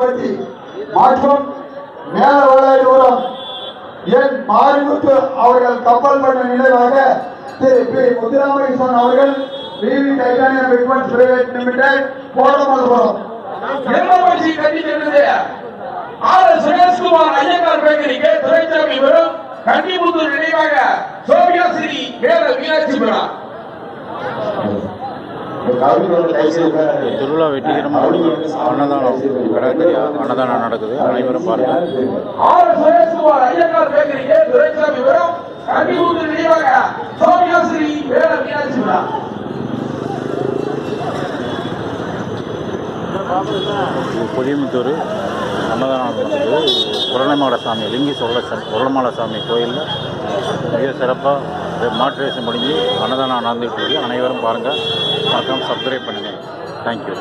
பூபதி மற்றும் மேலவளாயிரம் என் மாரிமுத்து அவர்கள் கப்பல் பண்ண நினைவாக திரு பி முத்துராமகிருஷ்ணன் அவர்கள் PV titanium equipments private limited Kodamangalam LMC கட்டிக்கிறது சுரேஷ்குமார் ஐயங்கார் பேக்கரிக்கு துரைசாமி வரும் கன்னிமுத்தூர் நினைவாக சோபியா ஸ்ரீ வேத மீனாட்சி பெறா திருவிழா வெற்றிகரமாக அன்னதானம் நடக்குது. அனைவரும் பாருங்க. சுரேஷ்குமார் ஐயங்கார் பேக்கரிக்கு துரைசாமி வரும் கன்னிமுத்தூர் நினைவாக சோபியா ஸ்ரீ வேத மீனாட்சி பெறா. புதியமுத்தூர் அன்னதானம் நடக்குது. குரலைமாட சாமி லிங்கி குரலமாட சாமி கோயிலில் மிக சிறப்பாக மாட்டுவேஷம் முடிஞ்சு அன்னதானம் நடந்துகிட்டு இருக்கு. அனைவரும் பாருங்கள். மறக்காமல் சப்ஸ்கிரைப் பண்ணுங்கள். தேங்க்யூ.